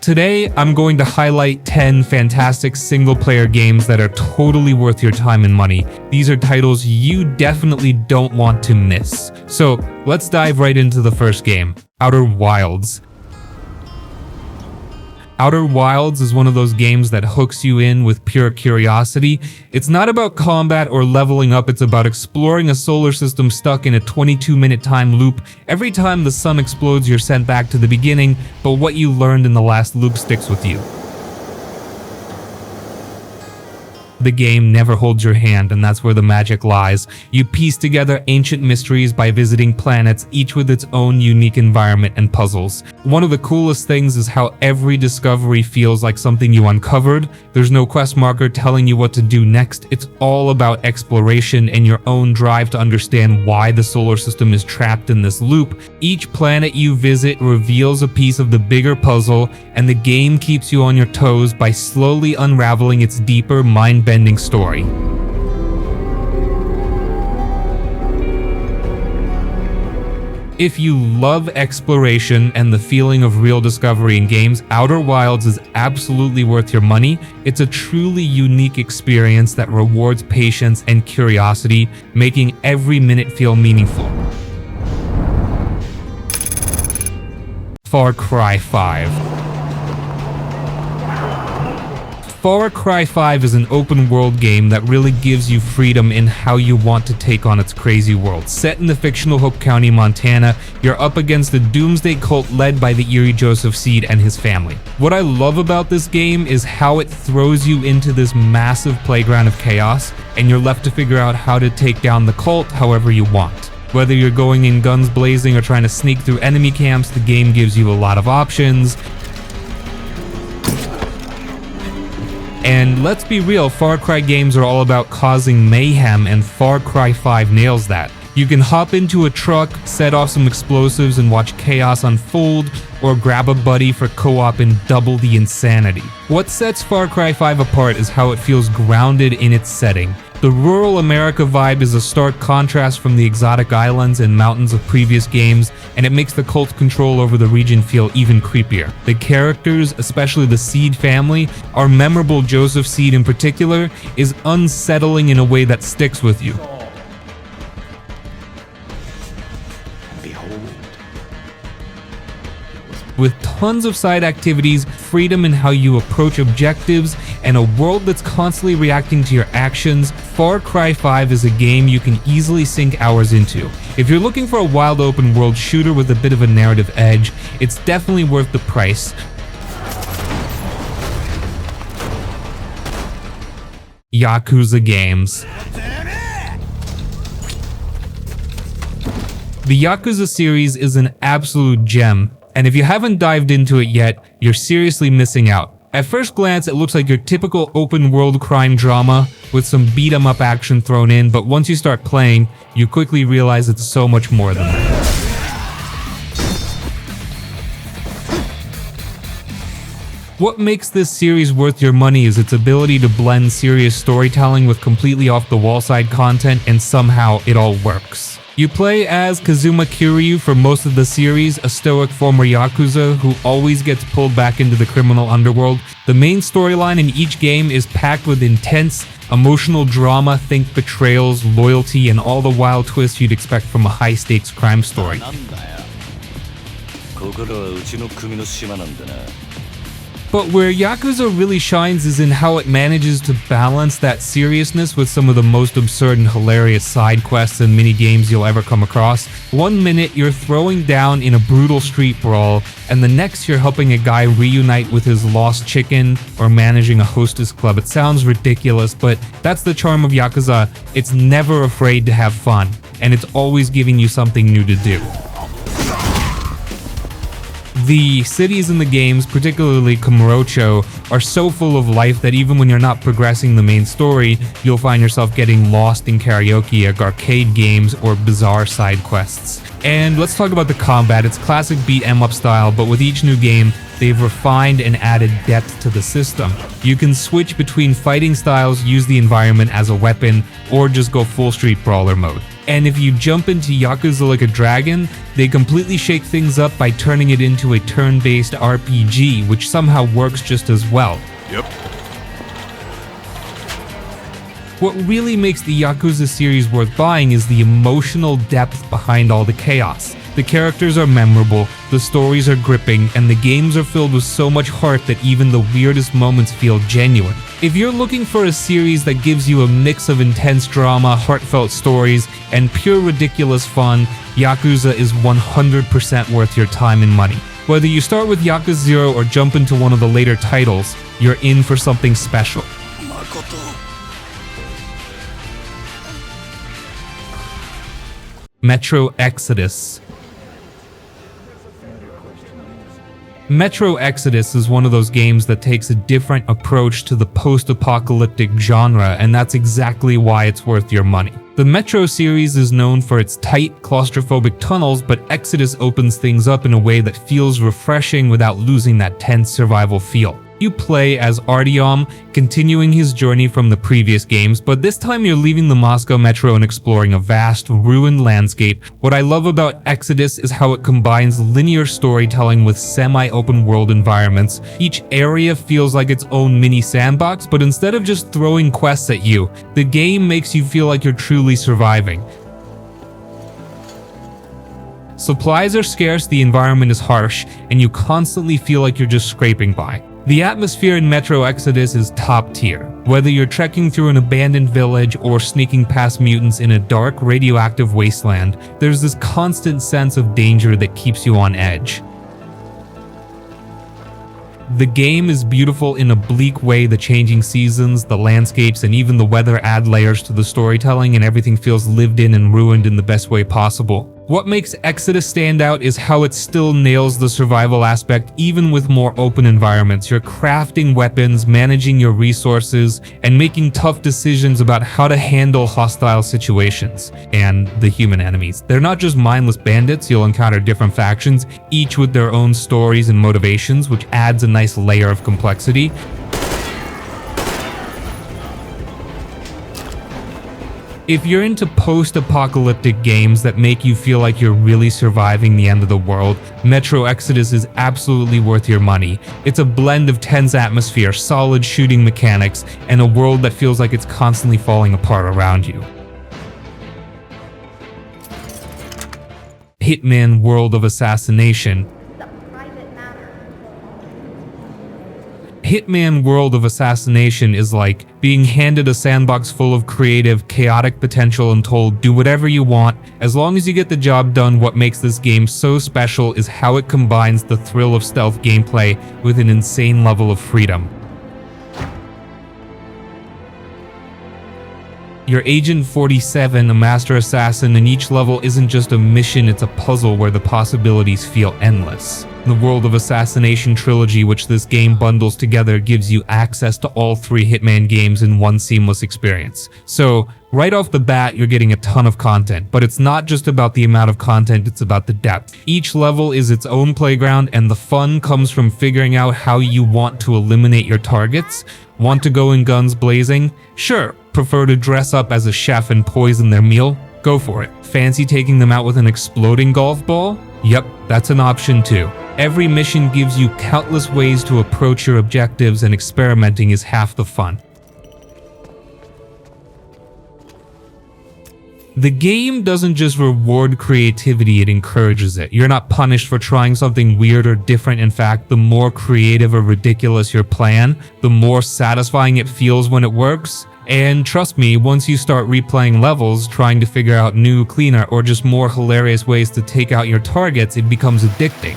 Today, I'm going to highlight 10 fantastic single-player games that are totally worth your time and money. These are titles you definitely don't want to miss. So, let's dive right into the first game, Outer Wilds. Outer Wilds is one of those games that hooks you in with pure curiosity. It's not about combat or leveling up, it's about exploring a solar system stuck in a 22-minute time loop. Every time the sun explodes, you're sent back to the beginning, but what you learned in the last loop sticks with you. The game never holds your hand, and that's where the magic lies. You piece together ancient mysteries by visiting planets, each with its own unique environment and puzzles. One of the coolest things is how every discovery feels like something you uncovered. There's no quest marker telling you what to do next. It's all about exploration and your own drive to understand why the solar system is trapped in this loop. Each planet you visit reveals a piece of the bigger puzzle, and the game keeps you on your toes by slowly unraveling its deeper, mind-bending story. If you love exploration and the feeling of real discovery in games, Outer Wilds is absolutely worth your money. It's a truly unique experience that rewards patience and curiosity, making every minute feel meaningful. Far Cry 5. Far Cry 5 is an open-world game that really gives you freedom in how you want to take on its crazy world. Set in the fictional Hope County, Montana, you're up against a doomsday cult led by the eerie Joseph Seed and his family. What I love about this game is how it throws you into this massive playground of chaos, and you're left to figure out how to take down the cult however you want. Whether you're going in guns blazing or trying to sneak through enemy camps, the game gives you a lot of options. And let's be real, Far Cry games are all about causing mayhem, and Far Cry 5 nails that. You can hop into a truck, set off some explosives and watch chaos unfold, or grab a buddy for co-op and double the insanity. What sets Far Cry 5 apart is how it feels grounded in its setting. The rural America vibe is a stark contrast from the exotic islands and mountains of previous games, and it makes the cult's control over the region feel even creepier. The characters, especially the Seed family, are memorable. Joseph Seed in particular is unsettling in a way that sticks with you. With tons of side activities, freedom in how you approach objectives, and a world that's constantly reacting to your actions, Far Cry 5 is a game you can easily sink hours into. If you're looking for a wild open world shooter with a bit of a narrative edge, it's definitely worth the price. Yakuza games. The Yakuza series is an absolute gem, and if you haven't dived into it yet, you're seriously missing out. At first glance, it looks like your typical open-world crime drama with some beat-em-up action thrown in, but once you start playing, you quickly realize it's so much more than that. What makes this series worth your money is its ability to blend serious storytelling with completely off-the-wall side content, and somehow it all works. You play as Kazuma Kiryu for most of the series, a stoic former Yakuza who always gets pulled back into the criminal underworld. The main storyline in each game is packed with intense, emotional drama, think betrayals, loyalty, and all the wild twists you'd expect from a high-stakes crime story. But where Yakuza really shines is in how it manages to balance that seriousness with some of the most absurd and hilarious side quests and mini-games you'll ever come across. One minute you're throwing down in a brutal street brawl, and the next you're helping a guy reunite with his lost chicken or managing a hostess club. It sounds ridiculous, but that's the charm of Yakuza. It's never afraid to have fun, and it's always giving you something new to do. The cities in the games, particularly Kamurocho, are so full of life that even when you're not progressing the main story, you'll find yourself getting lost in karaoke, arcade games, or bizarre side quests. And let's talk about the combat. It's classic beat-em-up style, but with each new game, they've refined and added depth to the system. You can switch between fighting styles, use the environment as a weapon, or just go full street brawler mode. And if you jump into Yakuza Like a Dragon, they completely shake things up by turning it into a turn-based RPG, which somehow works just as well. Yep. What really makes the Yakuza series worth buying is the emotional depth behind all the chaos. The characters are memorable, the stories are gripping, and the games are filled with so much heart that even the weirdest moments feel genuine. If you're looking for a series that gives you a mix of intense drama, heartfelt stories, and pure ridiculous fun, Yakuza is 100% worth your time and money. Whether you start with Yakuza 0 or jump into one of the later titles, you're in for something special. Metro Exodus. Metro Exodus is one of those games that takes a different approach to the post-apocalyptic genre, and that's exactly why it's worth your money. The Metro series is known for its tight, claustrophobic tunnels, but Exodus opens things up in a way that feels refreshing without losing that tense survival feel. You play as Artyom, continuing his journey from the previous games, but this time you're leaving the Moscow Metro and exploring a vast, ruined landscape. What I love about Exodus is how it combines linear storytelling with semi-open world environments. Each area feels like its own mini sandbox, but instead of just throwing quests at you, the game makes you feel like you're truly surviving. Supplies are scarce, the environment is harsh, and you constantly feel like you're just scraping by. The atmosphere in Metro Exodus is top tier. Whether you're trekking through an abandoned village or sneaking past mutants in a dark, radioactive wasteland, there's this constant sense of danger that keeps you on edge. The game is beautiful in a bleak way. The changing seasons, the landscapes, and even the weather add layers to the storytelling, and everything feels lived in and ruined in the best way possible. What makes Exodus stand out is how it still nails the survival aspect even with more open environments. You're crafting weapons, managing your resources, and making tough decisions about how to handle hostile situations. And the human enemies. They're not just mindless bandits, you'll encounter different factions, each with their own stories and motivations, which adds a nice layer of complexity. If you're into post-apocalyptic games that make you feel like you're really surviving the end of the world, Metro Exodus is absolutely worth your money. It's a blend of tense atmosphere, solid shooting mechanics, and a world that feels like it's constantly falling apart around you. Hitman World of Assassination. Hitman World of Assassination is like being handed a sandbox full of creative, chaotic potential and told, do whatever you want, as long as you get the job done. What makes this game so special is how it combines the thrill of stealth gameplay with an insane level of freedom. You're Agent 47, a master assassin, and each level isn't just a mission, it's a puzzle where the possibilities feel endless. The World of Assassination trilogy, which this game bundles together, gives you access to all 3 Hitman games in one seamless experience. So, right off the bat, you're getting a ton of content, but it's not just about the amount of content, it's about the depth. Each level is its own playground, and the fun comes from figuring out how you want to eliminate your targets. Want to go in guns blazing? Sure. Prefer to dress up as a chef and poison their meal? Go for it. Fancy taking them out with an exploding golf ball? Yep, that's an option too. Every mission gives you countless ways to approach your objectives, and experimenting is half the fun. The game doesn't just reward creativity, it encourages it. You're not punished for trying something weird or different. In fact, the more creative or ridiculous your plan, the more satisfying it feels when it works. And trust me, once you start replaying levels, trying to figure out new, cleaner, or just more hilarious ways to take out your targets, it becomes addicting.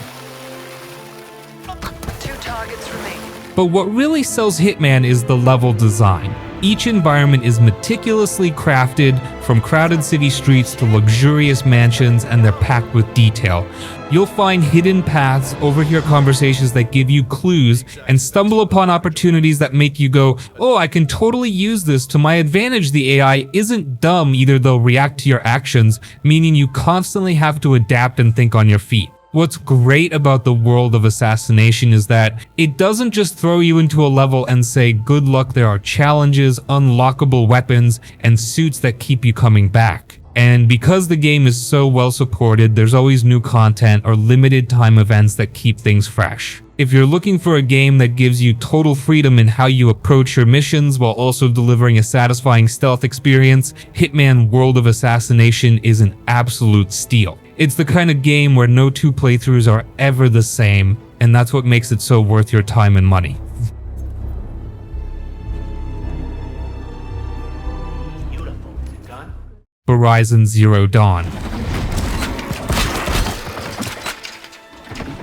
2 targets remain. But what really sells Hitman is the level design. Each environment is meticulously crafted, from crowded city streets to luxurious mansions, and they're packed with detail. You'll find hidden paths, overhear conversations that give you clues, and stumble upon opportunities that make you go, oh, I can totally use this to my advantage. The AI isn't dumb either, they'll react to your actions, meaning you constantly have to adapt and think on your feet. What's great about the World of Assassination is that it doesn't just throw you into a level and say, good luck. There are challenges, unlockable weapons, and suits that keep you coming back. And because the game is so well supported, there's always new content or limited time events that keep things fresh. If you're looking for a game that gives you total freedom in how you approach your missions while also delivering a satisfying stealth experience, Hitman World of Assassination is an absolute steal. It's the kind of game where no two playthroughs are ever the same, and that's what makes it so worth your time and money. Horizon Zero Dawn.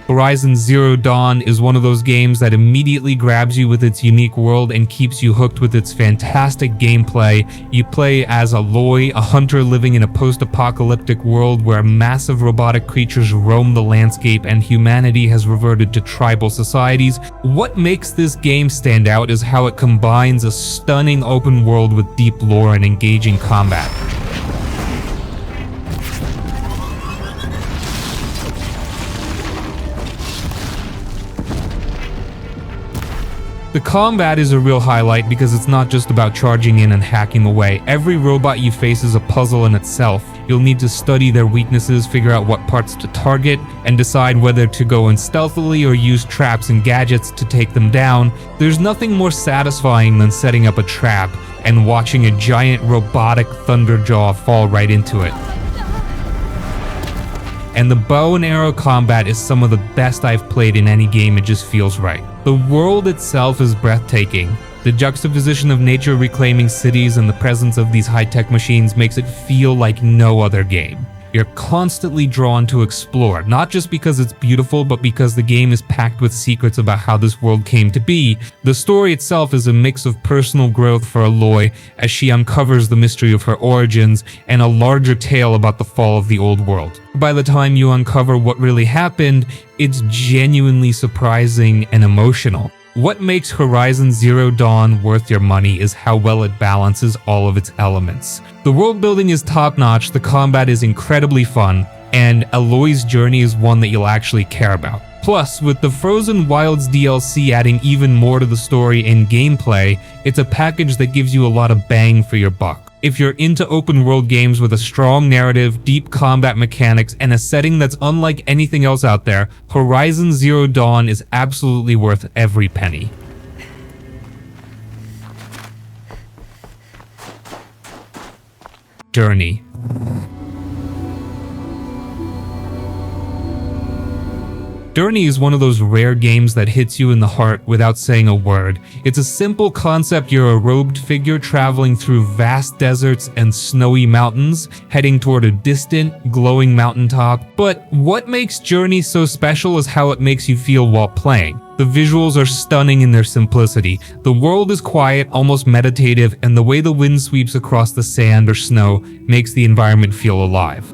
Horizon Zero Dawn is one of those games that immediately grabs you with its unique world and keeps you hooked with its fantastic gameplay. You play as Aloy, a hunter living in a post-apocalyptic world where massive robotic creatures roam the landscape and humanity has reverted to tribal societies. What makes this game stand out is how it combines a stunning open world with deep lore and engaging combat. The combat is a real highlight because it's not just about charging in and hacking away. Every robot you face is a puzzle in itself. You'll need to study their weaknesses, figure out what parts to target, and decide whether to go in stealthily or use traps and gadgets to take them down. There's nothing more satisfying than setting up a trap and watching a giant robotic thunderjaw fall right into it. And the bow and arrow combat is some of the best I've played in any game. It just feels right. The world itself is breathtaking. The juxtaposition of nature reclaiming cities and the presence of these high-tech machines makes it feel like no other game. You're constantly drawn to explore, not just because it's beautiful, but because the game is packed with secrets about how this world came to be. The story itself is a mix of personal growth for Aloy as she uncovers the mystery of her origins and a larger tale about the fall of the old world. By the time you uncover what really happened, it's genuinely surprising and emotional. What makes Horizon Zero Dawn worth your money is how well it balances all of its elements. The world building is top-notch, the combat is incredibly fun, and Aloy's journey is one that you'll actually care about. Plus, with the Frozen Wilds DLC adding even more to the story and gameplay, it's a package that gives you a lot of bang for your buck. If you're into open world games with a strong narrative, deep combat mechanics, and a setting that's unlike anything else out there, Horizon Zero Dawn is absolutely worth every penny. Journey. Journey is one of those rare games that hits you in the heart without saying a word. It's a simple concept. You're a robed figure traveling through vast deserts and snowy mountains, heading toward a distant, glowing mountaintop. But what makes Journey so special is how it makes you feel while playing. The visuals are stunning in their simplicity. The world is quiet, almost meditative, and the way the wind sweeps across the sand or snow makes the environment feel alive.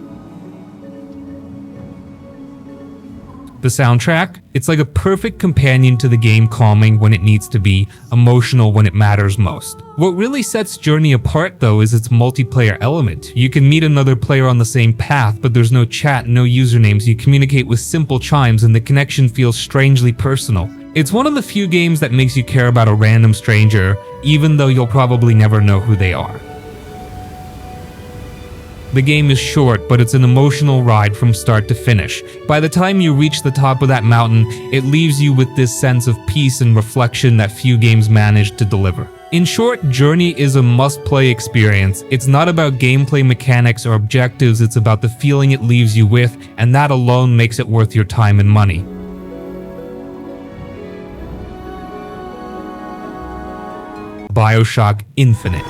The soundtrack? It's like a perfect companion to the game, calming when it needs to be, emotional when it matters most. What really sets Journey apart though is its multiplayer element. You can meet another player on the same path, but there's no chat, no usernames. You communicate with simple chimes and the connection feels strangely personal. It's one of the few games that makes you care about a random stranger, even though you'll probably never know who they are. The game is short, but it's an emotional ride from start to finish. By the time you reach the top of that mountain, it leaves you with this sense of peace and reflection that few games manage to deliver. In short, Journey is a must-play experience. It's not about gameplay mechanics or objectives, it's about the feeling it leaves you with, and that alone makes it worth your time and money. Bioshock Infinite.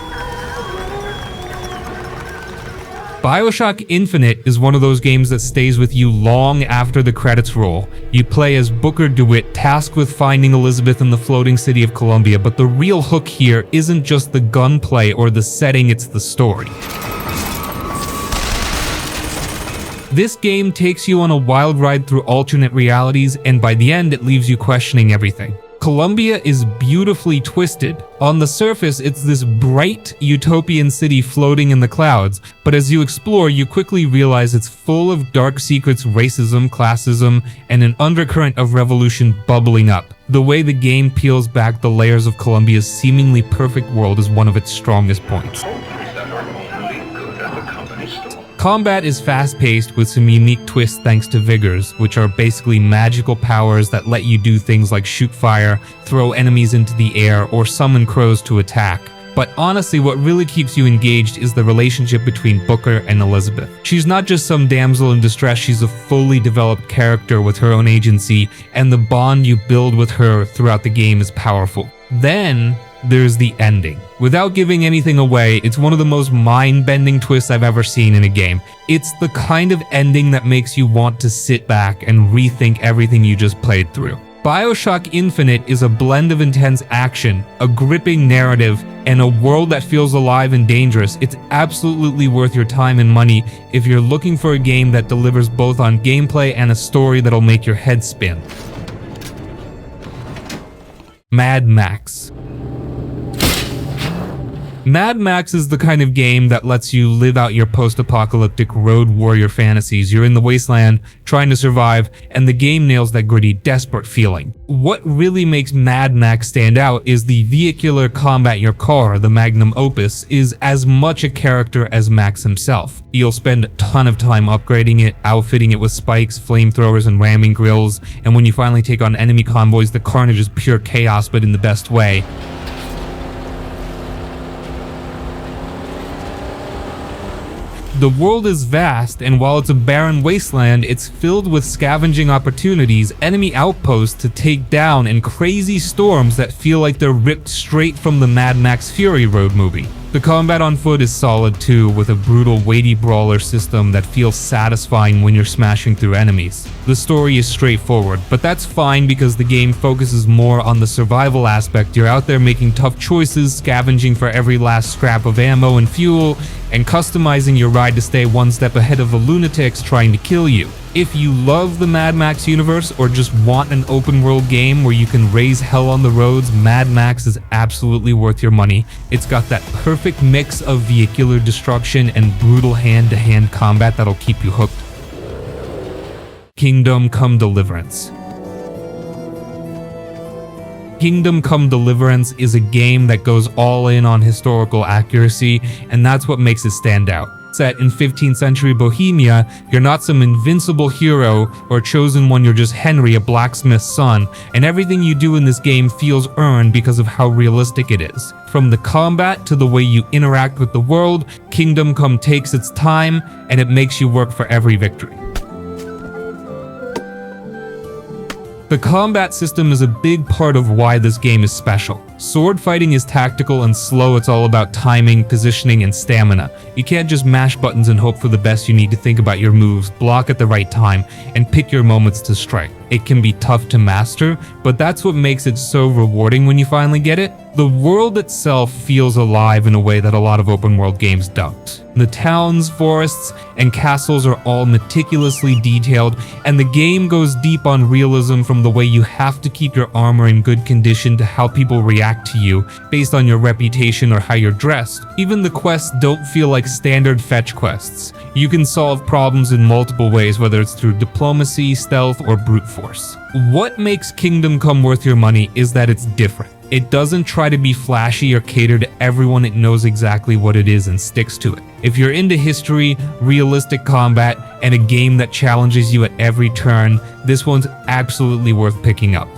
Bioshock Infinite is one of those games that stays with you long after the credits roll. You play as Booker DeWitt, tasked with finding Elizabeth in the floating city of Columbia, but the real hook here isn't just the gunplay or the setting, it's the story. This game takes you on a wild ride through alternate realities, and by the end it leaves you questioning everything. Columbia is beautifully twisted. On the surface, it's this bright, utopian city floating in the clouds, but as you explore, you quickly realize it's full of dark secrets, racism, classism, and an undercurrent of revolution bubbling up. The way the game peels back the layers of Columbia's seemingly perfect world is one of its strongest points. Combat is fast-paced with some unique twists thanks to Vigors, which are basically magical powers that let you do things like shoot fire, throw enemies into the air, or summon crows to attack. But honestly, what really keeps you engaged is the relationship between Booker and Elizabeth. She's not just some damsel in distress, she's a fully developed character with her own agency, and the bond you build with her throughout the game is powerful. Then there's the ending. Without giving anything away, it's one of the most mind-bending twists I've ever seen in a game. It's the kind of ending that makes you want to sit back and rethink everything you just played through. Bioshock Infinite is a blend of intense action, a gripping narrative, and a world that feels alive and dangerous. It's absolutely worth your time and money if you're looking for a game that delivers both on gameplay and a story that'll make your head spin. Mad Max. Mad Max is the kind of game that lets you live out your post-apocalyptic road warrior fantasies. You're in the wasteland, trying to survive, and the game nails that gritty, desperate feeling. What really makes Mad Max stand out is the vehicular combat. Your car, the magnum opus, is as much a character as Max himself. You'll spend a ton of time upgrading it, outfitting it with spikes, flamethrowers, and ramming grills, and when you finally take on enemy convoys, the carnage is pure chaos, but in the best way. The world is vast, and while it's a barren wasteland, it's filled with scavenging opportunities, enemy outposts to take down, and crazy storms that feel like they're ripped straight from the Mad Max Fury Road movie. The combat on foot is solid too, with a brutal, weighty brawler system that feels satisfying when you're smashing through enemies. The story is straightforward, but that's fine because the game focuses more on the survival aspect. You're out there making tough choices, scavenging for every last scrap of ammo and fuel, and customizing your ride to stay one step ahead of the lunatics trying to kill you. If you love the Mad Max universe or just want an open world game where you can raise hell on the roads, Mad Max is absolutely worth your money. It's got that perfect mix of vehicular destruction and brutal hand-to-hand combat that'll keep you hooked. Kingdome Come Deliverance. Kingdom Come Deliverance is a game that goes all in on historical accuracy, and that's what makes it stand out. Set in 15th century Bohemia, you're not some invincible hero or chosen one, you're just Henry, a blacksmith's son, and everything you do in this game feels earned because of how realistic it is. From the combat to the way you interact with the world, Kingdom Come takes its time, and it makes you work for every victory. The combat system is a big part of why this game is special. Sword fighting is tactical and slow. It's all about timing, positioning, and stamina. You can't just mash buttons and hope for the best. You need to think about your moves, block at the right time, and pick your moments to strike. It can be tough to master, but that's what makes it so rewarding when you finally get it. The world itself feels alive in a way that a lot of open world games don't. The towns, forests, and castles are all meticulously detailed, and the game goes deep on realism, from the way you have to keep your armor in good condition to how people react to you based on your reputation or how you're dressed. Even the quests don't feel like standard fetch quests. You can solve problems in multiple ways, whether it's through diplomacy, stealth, or brute force. What makes Kingdom Come worth your money is that it's different. It doesn't try to be flashy or cater to everyone. It knows exactly what it is and sticks to it. If you're into history, realistic combat, and a game that challenges you at every turn, this one's absolutely worth picking up.